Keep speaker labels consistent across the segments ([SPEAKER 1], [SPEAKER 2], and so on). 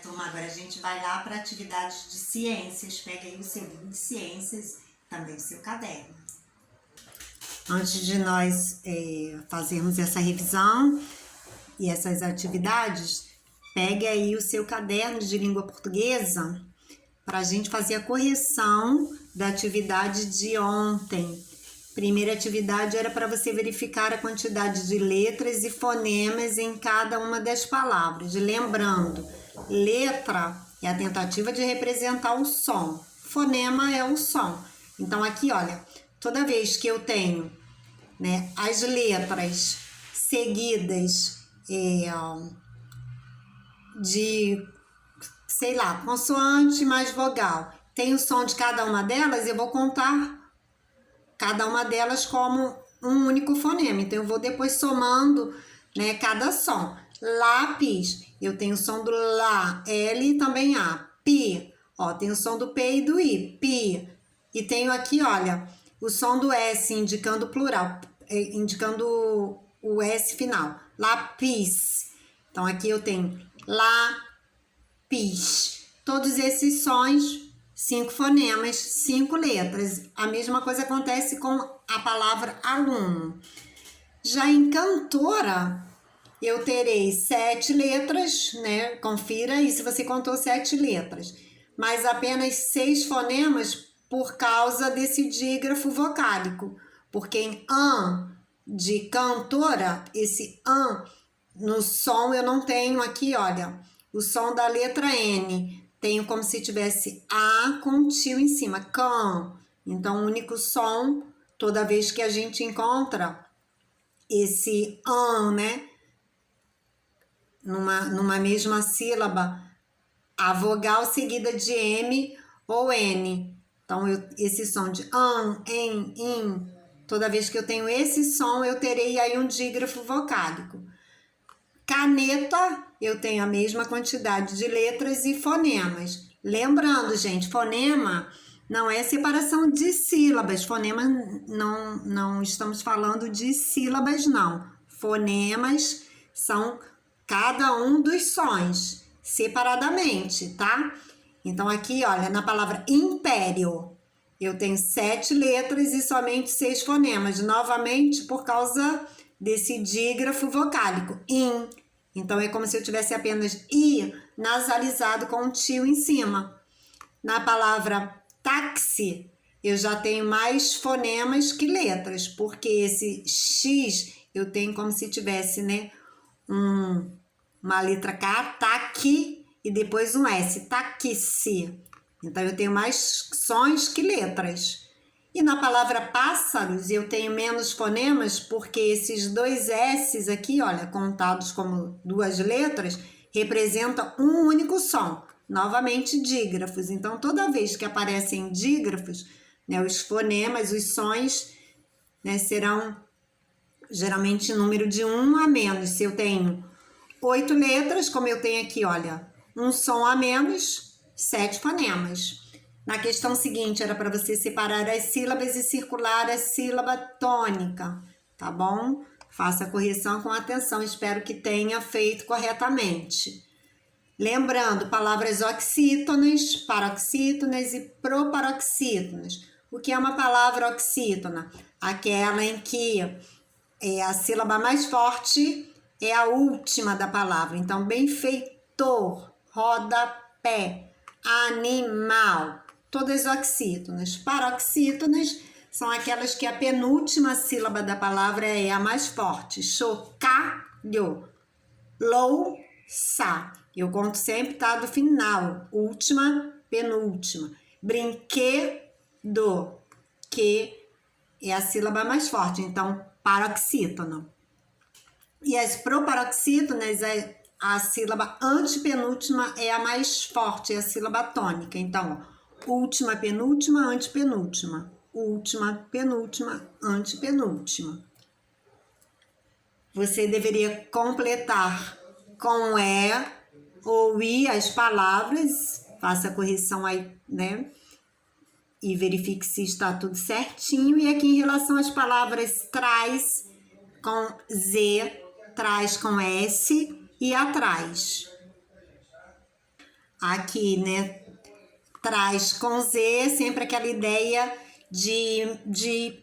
[SPEAKER 1] turma, agora a gente vai lá para atividades de ciências. Pega aí o seu livro de ciências, também o seu caderno. Antes de nós fazermos essa revisão e essas atividades, pegue aí o seu caderno de língua portuguesa para a gente fazer a correção da atividade de ontem. Primeira atividade era para você verificar a quantidade de letras e fonemas em cada uma das palavras. Lembrando, letra é a tentativa de representar o som, fonema é o som. Então aqui, olha, toda vez que eu tenho, né, as letras seguidas de, sei lá, consoante mais vogal, tem o som de cada uma delas, eu vou contar cada uma delas como um único fonema. Então, eu vou depois somando, né, cada som. Lápis, eu tenho o som do lá, L também A. Pi, ó, tem o som do P e do I. Pi. E tenho aqui, olha, o som do S, indicando o plural, indicando o S final. Lápis. Então, aqui eu tenho lápis. Todos esses sons, 5 fonemas, 5 letras. A mesma coisa acontece com a palavra aluno. Já em cantora, eu terei 7 letras, né? Confira aí se você contou 7 letras. Mas apenas 6 fonemas por causa desse dígrafo vocálico. Porque em an de cantora, esse an no som eu não tenho aqui, olha, o som da letra N. Tenho como se tivesse A com tio em cima, can. Então, o único som, toda vez que a gente encontra esse an, né? Numa mesma sílaba, a vogal seguida de M ou N. Então, esse som de an, en, in, toda vez que eu tenho esse som, eu terei aí um dígrafo vocálico. Caneta, eu tenho a mesma quantidade de letras e fonemas. Lembrando, gente, fonema não é separação de sílabas. Fonema não estamos falando de sílabas, não. Fonemas são cada um dos sons, separadamente, tá? Então, aqui, olha, na palavra império, eu tenho 7 letras e somente 6 fonemas. Novamente, por causa desse dígrafo vocálico, in. Então, é como se eu tivesse apenas i nasalizado com um tio em cima. Na palavra táxi, eu já tenho mais fonemas que letras, porque esse x eu tenho como se tivesse, né, uma letra K, taqui, e depois um S, taquice. Então, eu tenho mais sons que letras. E na palavra pássaros, eu tenho menos fonemas, porque esses 2 S's aqui, olha, contados como 2 letras, representam um único som. Novamente, dígrafos. Então, toda vez que aparecem dígrafos, né, os fonemas, os sons, né, serão geralmente número de 1 a menos. Se eu tenho 8 letras, como eu tenho aqui, olha, um som a menos, 7 fonemas. Na questão seguinte, era para você separar as sílabas e circular a sílaba tônica, tá bom? Faça a correção com atenção, espero que tenha feito corretamente. Lembrando, palavras oxítonas, paroxítonas e proparoxítonas. O que é uma palavra oxítona? Aquela em que a sílaba mais forte é a última da palavra. Então, benfeitor, rodapé, animal. Todas oxítonas. Paroxítonas são aquelas que a penúltima sílaba da palavra é a mais forte. Chocalho, louça. Eu conto sempre, tá? Do final. Última, penúltima. Brinquedo, que é a sílaba mais forte. Então, paroxítono. E as proparoxítonas, a sílaba antepenúltima é a mais forte, é a sílaba tônica. Então, última, penúltima, antepenúltima. Última, penúltima, antepenúltima. Você deveria completar com é ou i as palavras. Faça a correção aí, né? E verifique se está tudo certinho. E aqui em relação às palavras traz com Z, traz com S e atrás. aqui, né, traz com Z sempre aquela ideia de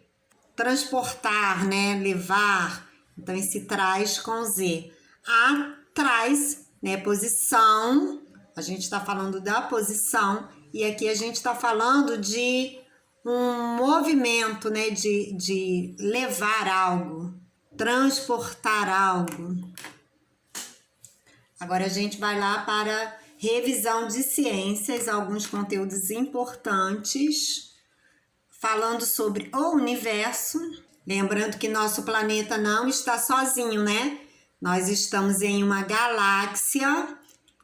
[SPEAKER 1] transportar, né, levar. Então, esse traz com Z. A traz, né, posição, a gente está falando da posição, e aqui a gente está falando de um movimento, né, de levar algo, transportar algo. Agora a gente vai lá para revisão de ciências, alguns conteúdos importantes, falando sobre o universo. Lembrando que nosso planeta não está sozinho, né? Nós estamos em uma galáxia,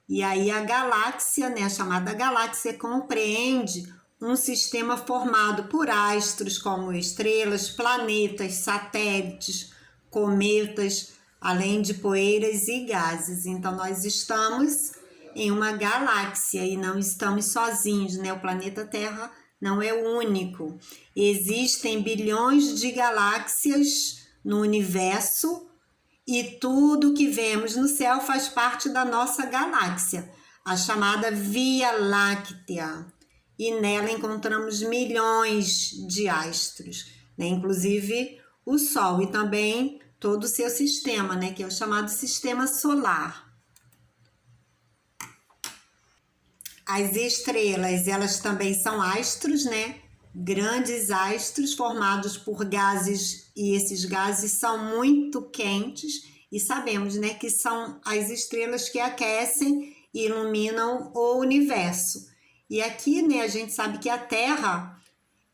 [SPEAKER 1] e aí a galáxia, né, a chamada galáxia, compreende um sistema formado por astros como estrelas, planetas, satélites, cometas, além de poeiras e gases. Então, nós estamos em uma galáxia e não estamos sozinhos, né? O planeta Terra não é o único. Existem bilhões de galáxias no universo e tudo que vemos no céu faz parte da nossa galáxia, a chamada Via Láctea. E nela encontramos milhões de astros, né? Inclusive o Sol e também todo o seu sistema, né? Que é o chamado sistema solar. As estrelas, elas também são astros, né? Grandes astros formados por gases, e esses gases são muito quentes, e sabemos, né, que são as estrelas que aquecem e iluminam o universo. E aqui, né, a gente sabe que a Terra,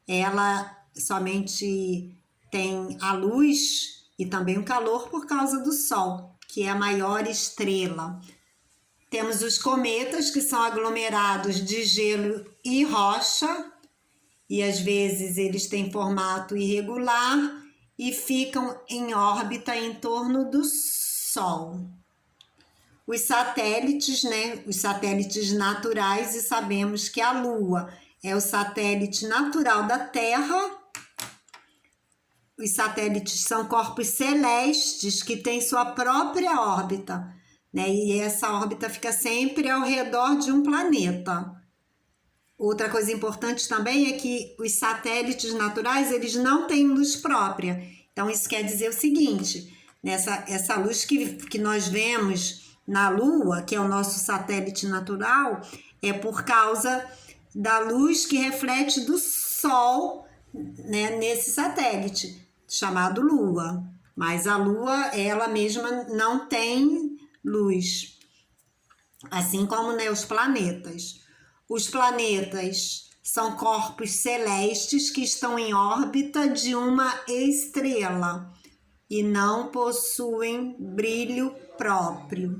[SPEAKER 1] ela somente tem a luz e também o calor por causa do Sol, que é a maior estrela. Temos os cometas, que são aglomerados de gelo e rocha, e às vezes eles têm formato irregular e ficam em órbita em torno do Sol. Os satélites, né? Os satélites naturais, e sabemos que a Lua é o satélite natural da Terra. Os satélites são corpos celestes que têm sua própria órbita, né? E essa órbita fica sempre ao redor de um planeta. Outra coisa importante também é que os satélites naturais, eles não têm luz própria. Então, isso quer dizer o seguinte, essa luz que nós vemos na Lua, que é o nosso satélite natural, é por causa da luz que reflete do Sol, né, nesse satélite, chamado Lua. Mas a Lua, ela mesma não tem luz, assim como, né, os planetas. Os planetas são corpos celestes que estão em órbita de uma estrela e não possuem brilho próprio.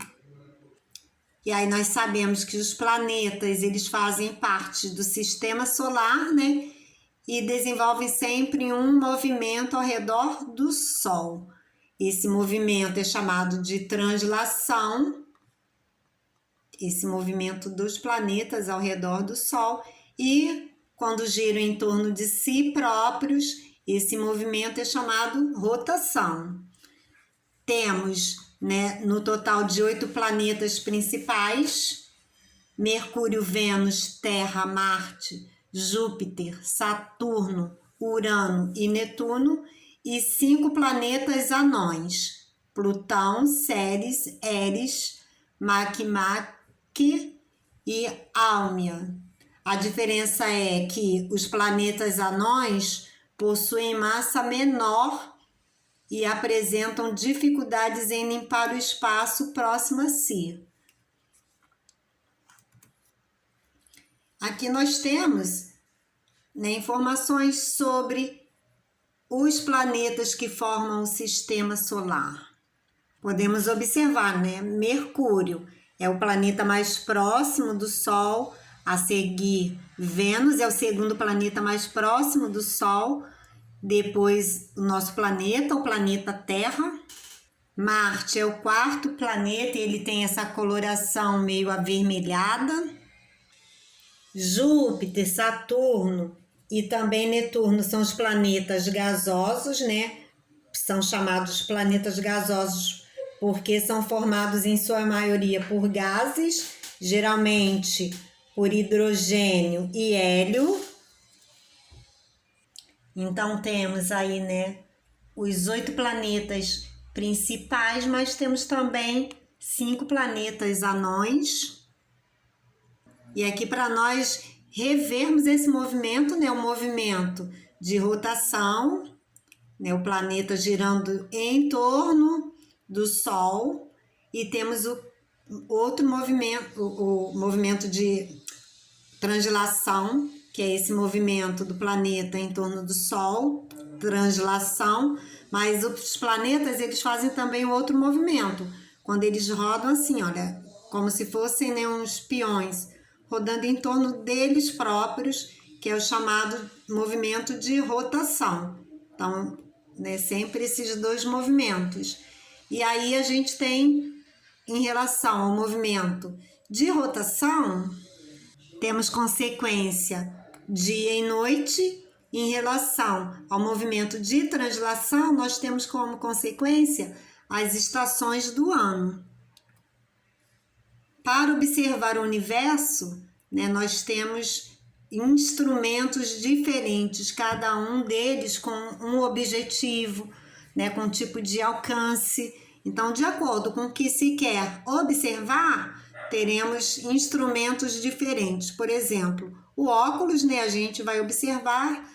[SPEAKER 1] E aí nós sabemos que os planetas, eles fazem parte do sistema solar, né? E desenvolvem sempre um movimento ao redor do Sol. Esse movimento é chamado de translação, esse movimento dos planetas ao redor do Sol, e quando giram em torno de si próprios, esse movimento é chamado rotação. Temos, né, no total de 8 planetas principais: Mercúrio, Vênus, Terra, Marte, Júpiter, Saturno, Urano e Netuno, e 5 planetas anões: Plutão, Ceres, Eris, Makemake e Haumea. A diferença é que os planetas anões possuem massa menor e apresentam dificuldades em limpar o espaço próximo a si. Aqui nós temos, né, informações sobre os planetas que formam o sistema solar. Podemos observar, né? Mercúrio é o planeta mais próximo do Sol, a seguir Vênus é o segundo planeta mais próximo do Sol, depois o nosso planeta, o planeta Terra. Marte é o quarto planeta e ele tem essa coloração meio avermelhada. Júpiter, Saturno e também Netuno são os planetas gasosos, né? São chamados planetas gasosos porque são formados em sua maioria por gases, geralmente por hidrogênio e hélio. Então temos aí, né, os 8 planetas principais, mas temos também 5 planetas anões. E aqui para nós revermos esse movimento, né, o movimento de rotação, né, o planeta girando em torno do Sol, e temos o outro movimento, o movimento de translação, que é esse movimento do planeta em torno do Sol, translação, mas os planetas eles fazem também um outro movimento, quando eles rodam assim, olha, como se fossem, né, uns peões, rodando em torno deles próprios, que é o chamado movimento de rotação. Então, né, sempre esses dois movimentos. E aí a gente tem, em relação ao movimento de rotação, temos consequência dia e noite. Em relação ao movimento de translação, nós temos como consequência as estações do ano. Para observar o universo, né, nós temos instrumentos diferentes, cada um deles com um objetivo, né, com um tipo de alcance. Então, de acordo com o que se quer observar, teremos instrumentos diferentes. Por exemplo, o óculos, né, a gente vai observar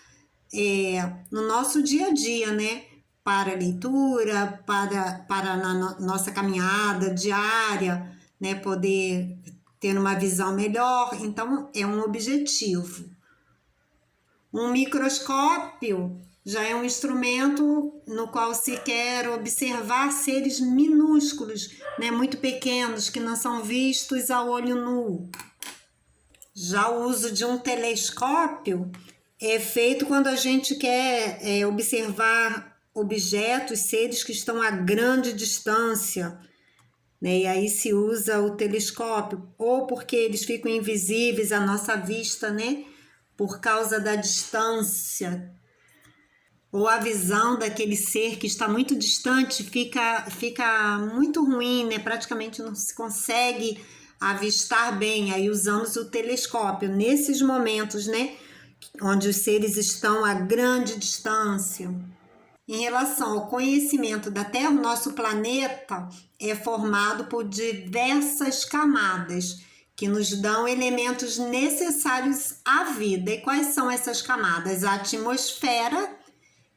[SPEAKER 1] no nosso dia a dia, né, para leitura, para na nossa caminhada diária, né, poder ter uma visão melhor. Então, é um objetivo. Um microscópio já é um instrumento no qual se quer observar seres minúsculos, né, muito pequenos, que não são vistos a olho nu. Já o uso de um telescópio é feito quando a gente quer observar objetos, seres que estão a grande distância, né? E aí se usa o telescópio, ou porque eles ficam invisíveis à nossa vista, né? Por causa da distância, ou a visão daquele ser que está muito distante fica muito ruim, né? Praticamente não se consegue avistar bem. Aí usamos o telescópio nesses momentos, né, onde os seres estão a grande distância. Em relação ao conhecimento da Terra, o nosso planeta é formado por diversas camadas que nos dão elementos necessários à vida. E quais são essas camadas? A atmosfera,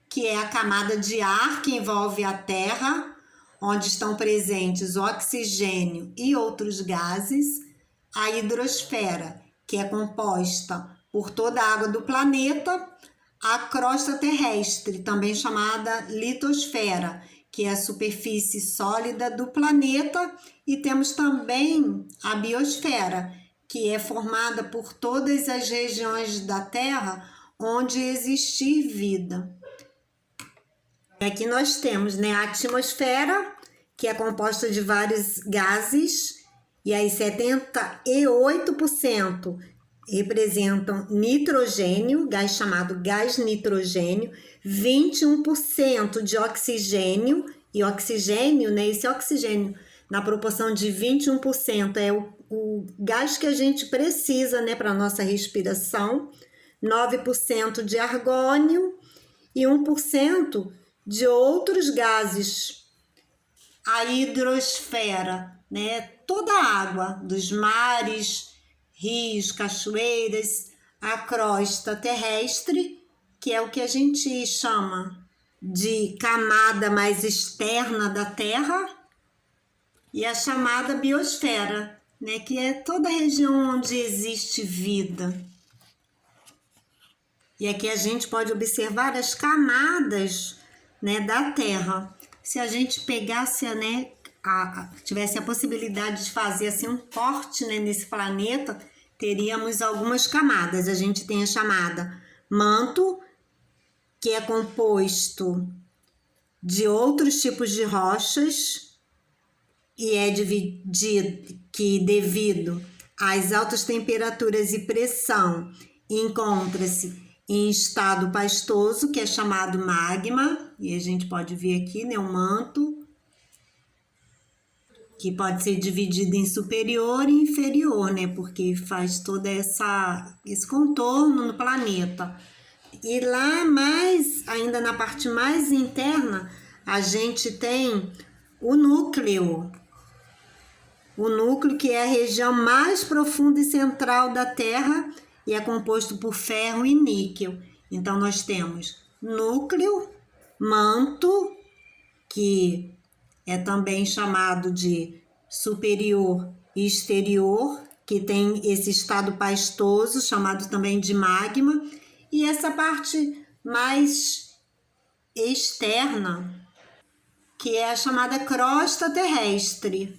[SPEAKER 1] que é a camada de ar que envolve a Terra, onde estão presentes o oxigênio e outros gases. A hidrosfera, que é composta por toda a água do planeta. A crosta terrestre, também chamada litosfera, que é a superfície sólida do planeta. E temos também a biosfera, que é formada por todas as regiões da Terra onde existir vida. Aqui nós temos, né, a atmosfera, que é composta de vários gases, e aí 78% representam nitrogênio, gás chamado gás nitrogênio, 21% de oxigênio, e oxigênio, né, esse oxigênio na proporção de 21% é o gás que a gente precisa, né, para a nossa respiração, 9% de argônio e 1% de outros gases. A hidrosfera, né, toda a água dos mares, rios, cachoeiras, a crosta terrestre, que é o que a gente chama de camada mais externa da Terra, e a chamada biosfera, né, que é toda a região onde existe vida. E aqui a gente pode observar as camadas, né, da Terra. Se a gente pegasse, né, tivesse a possibilidade de fazer assim um corte, né, nesse planeta, teríamos algumas camadas. A gente tem a chamada manto, que é composto de outros tipos de rochas e é dividido que, devido às altas temperaturas e pressão, encontra-se em estado pastoso, que é chamado magma, e a gente pode ver aqui, né, um manto. que pode ser dividido em superior e inferior, né? Porque faz todo esse contorno no planeta. E lá mais, ainda na parte mais interna, a gente tem o núcleo. O núcleo, que é a região mais profunda e central da Terra, e é composto por ferro e níquel. Então, nós temos núcleo, manto, que é também chamado de superior e exterior, que tem esse estado pastoso, chamado também de magma, e essa parte mais externa, que é a chamada crosta terrestre.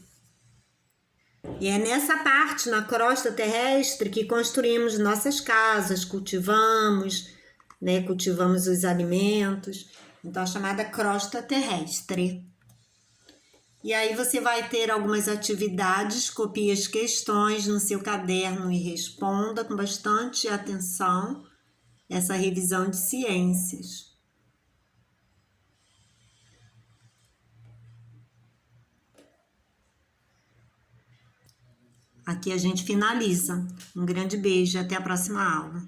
[SPEAKER 1] E é nessa parte, na crosta terrestre, que construímos nossas casas, cultivamos, né? Cultivamos os alimentos. Então, a chamada crosta terrestre. E aí você vai ter algumas atividades, copie as questões no seu caderno e responda com bastante atenção essa revisão de ciências. Aqui a gente finaliza. Um grande beijo e até a próxima aula.